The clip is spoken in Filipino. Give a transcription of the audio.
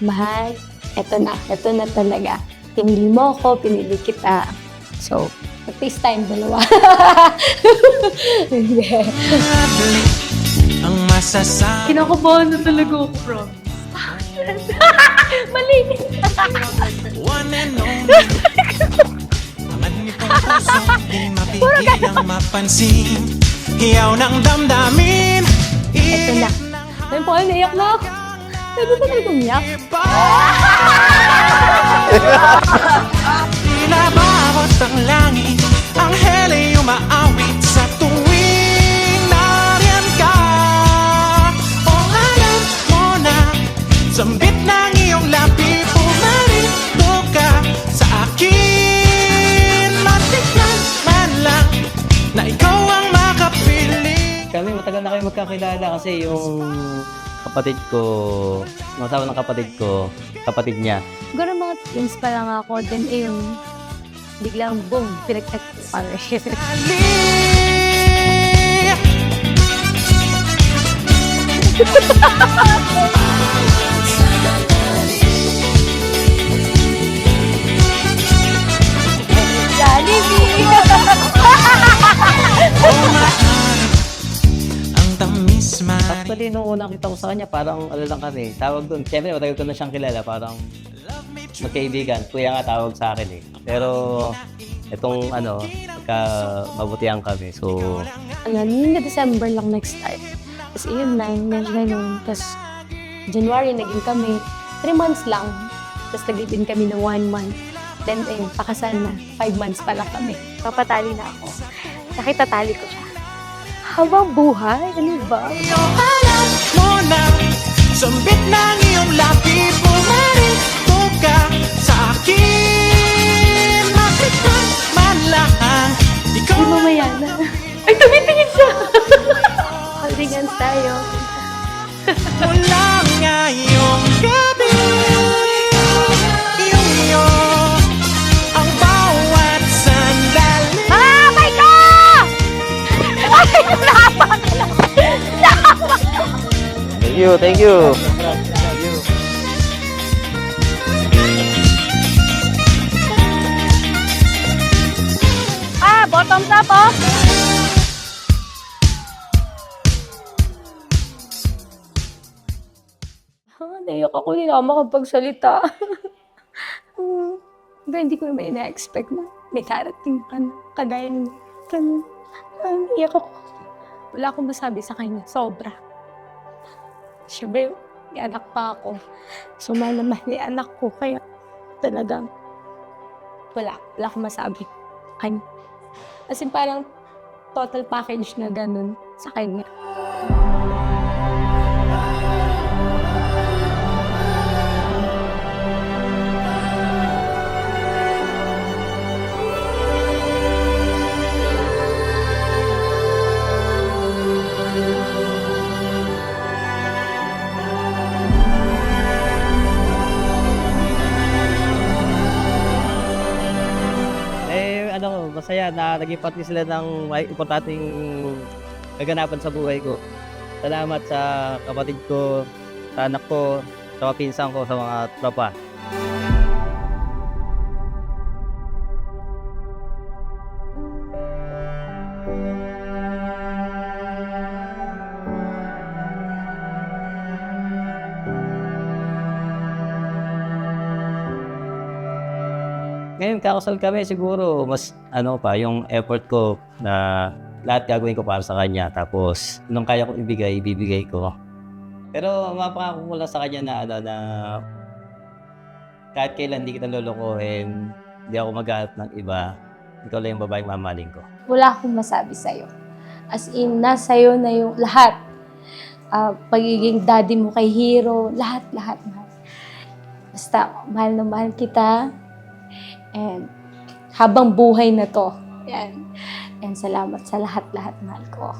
mahal, eto na talaga. Pinili mo ako, pinili kita. So, mag-FaceTime dalawa. Ang masasabi Kinakabahan na talaga ako, promise. Mali! one and only Ang nitong puso di mapigilang mapansin Hiyaw ng damdamin Eto na. Ngayon po, naiyak na ako. Sabi ko talaga umiyak. Pinabawat ang langit Ang hele umaawit sa tuwing nariyan ka O alam mo na Sambit ng iyong labi Pumarito ka sa akin Matikman man lang Na ikaw ang makapiling Kami matagal na kayo magkakilala kasi yung kapatid ko, yung asawa ng kapatid niya. Siguro mga twins pa lang ako, then yung biglang boom, pinag-check ko kami. Ang tamis man Actually, nung una kita ko sa kanya, parang ano lang kami, tawag doon. Siyempre, matagal ko na siyang kilala, parang magkaibigan. Kuya nga tawag sa akin eh. Pero, itong mabutihan kami. So, Nung December lang nag-start. Tapos yun na, ganun. Tapos January naging kami, 3 months lang. Tapos nag-live-in kami ng 1 month. Then, pakasal na, 5 months pa lang kami. Papatali na ako. Nakitatali ko siya. Habang buhay, ano ba? iyong alam mo na Sambit ng iyong labi Pumarito ka sa akin Matikman man lang Ikaw Di mamaya na. Ay, tumitingin siya! Holding hands tayo. mula ngayong gabi Iyo ang bawat sandali Ay, ko! Ay, nahapak lang! thank you. Bottoms up, oh! Naiyak ako, hindi na ako makapagsalita. Pero hindi ko naman ina-expect na may darating ka na. Kagaya niya. Naiyak ako. Wala akong masabi sa kanya. Sobra. Siyempre, may anak pa ako. So, mahal na mahal yung anak ko. Kaya talagang wala akong masabi. Kanya. As in, parang total package na ganun sa kanya. Masaya na naging parte sila ng may importanteng kaganapan sa buhay ko. Salamat sa kapatid ko, sa anak ko, sa pinsan ko, sa mga tropa. Ngayon, kakasal kami, siguro mas yung effort ko na lahat gagawin ko para sa kanya. Tapos, nung kaya ko ibigay, ibibigay ko. Pero mapangako ko lang sa kanya na kahit kailan hindi kita lolokohin, hindi ako maghahanap ng iba, ikaw lang yung babaeng mamaling ko. Wala akong masabi sa'yo. As in, nasa'yo na yung lahat. Pagiging daddy mo kay Hero, lahat. Basta, mahal na mahal kita. And habang buhay na to. Yan. And salamat sa lahat, mahal ko.